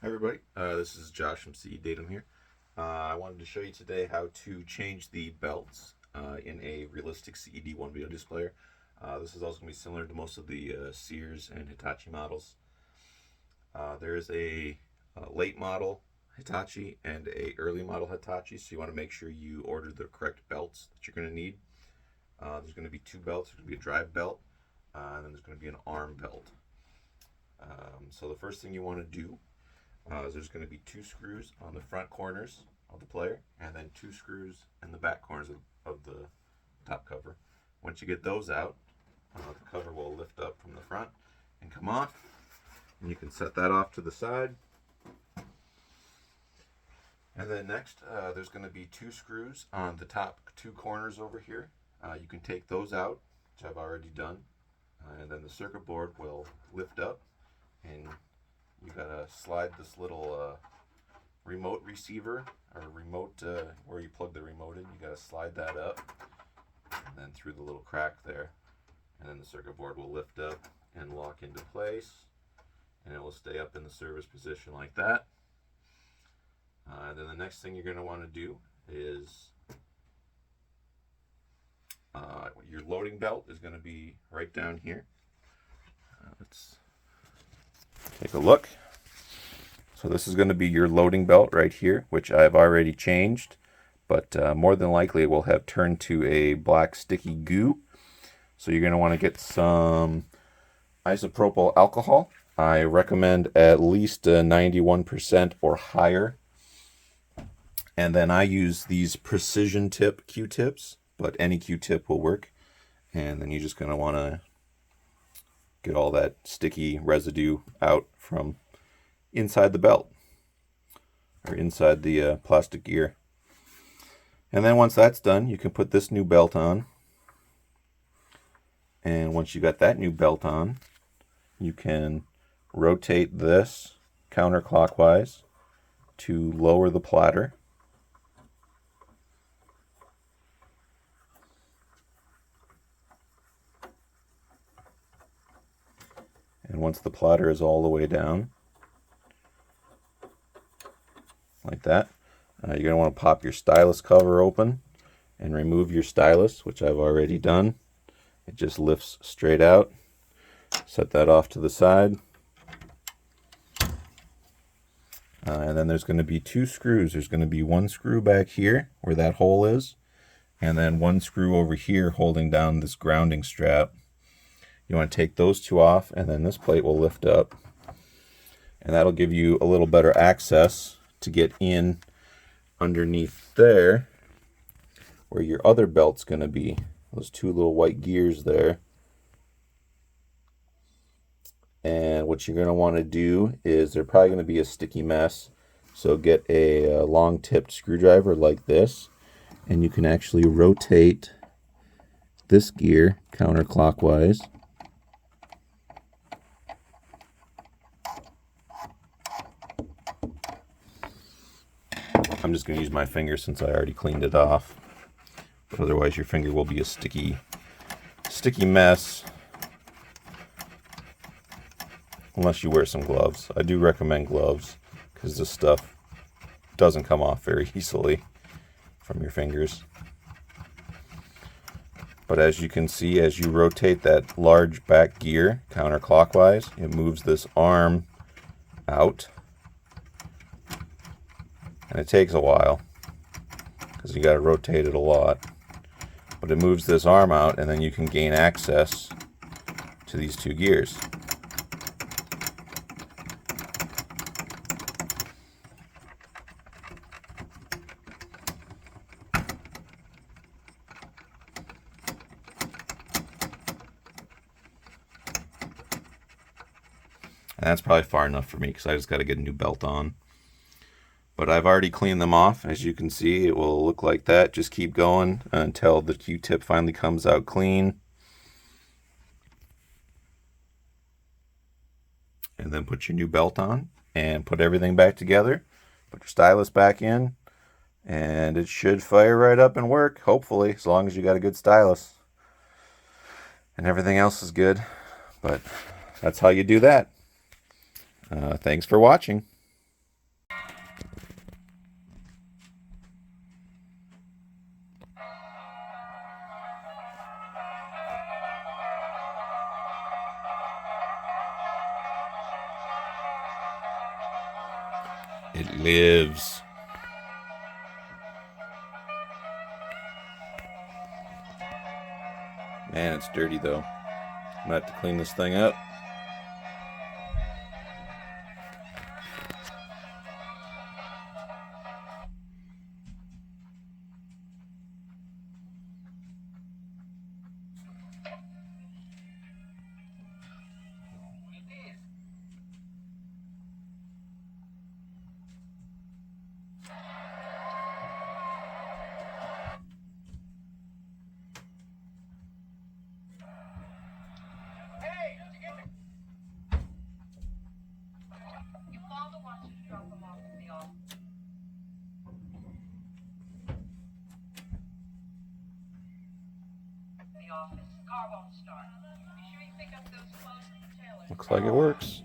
Hi everybody, this is Josh from CED here. I wanted to show you today how to change the belts in a realistic CED1 video disc player. This is also going to be similar to most of the Sears and Hitachi models. There is a late model Hitachi and a early model Hitachi, so you want to make sure you order the correct belts that you're going to need. There's going to be two belts. There's going to be a drive belt, and then there's going to be an arm belt. So the first thing you want to do there's going to be two screws on the front corners of the player and then two screws in the back corners of the top cover. Once you get those out, the cover will lift up from the front and come off, and you can set that off to the side. And then next there's going to be two screws on the top two corners over here. You can take those out, which I've already done, and then the circuit board will lift up, and you gotta slide this little remote receiver or remote where you plug the remote in. You gotta slide that up and then through the little crack there, and then the circuit board will lift up and lock into place, and it will stay up in the service position like that. Then the next thing you're going to want to do is your loading belt is going to be right down here. Let's take a look. So this is going to be your loading belt right here, which I've already changed, but more than likely it will have turned to a black sticky goo. So you're going to want to get some isopropyl alcohol. I recommend at least 91% or higher. And then I use these precision tip Q-tips, but any Q-tip will work. And then you're just going to want to get all that sticky residue out from inside the belt or inside the plastic gear. And then once that's done, you can put this new belt on. And once you got that new belt on, you can rotate this counterclockwise to lower the platter. And once the platter is all the way down, like that, you're going to want to pop your stylus cover open and remove your stylus, which I've already done. It just lifts straight out. Set that off to the side. And then there's going to be two screws. There's going to be one screw back here where that hole is, and then one screw over here holding down this grounding strap. You want to take those two off, and then this plate will lift up, and that'll give you a little better access to get in underneath there where your other belt's going to be. Those two little white gears there. And what you're going to want to do is they're probably going to be a sticky mess, so get a long tipped screwdriver like this, and you can actually rotate this gear counterclockwise. I'm just going to use my finger since I already cleaned it off, but otherwise your finger will be a sticky mess unless you wear some gloves. I do recommend gloves because this stuff doesn't come off very easily from your fingers. But as you can see, as you rotate that large back gear counterclockwise, it moves this arm out. And it takes a while because you got to rotate it a lot. But it moves this arm out, and then you can gain access to these two gears. And that's probably far enough for me because I just got to get a new belt on. But I've already cleaned them off. As you can see, it will look like that. Just keep going until the Q-tip finally comes out clean. And then put your new belt on and put everything back together. Put your stylus back in, and it should fire right up and work, hopefully, as long as you got a good stylus. And everything else is good. But that's how you do that. Thanks for watching. It lives. Man, it's dirty though. I'm gonna have to clean this thing up. Looks like it works.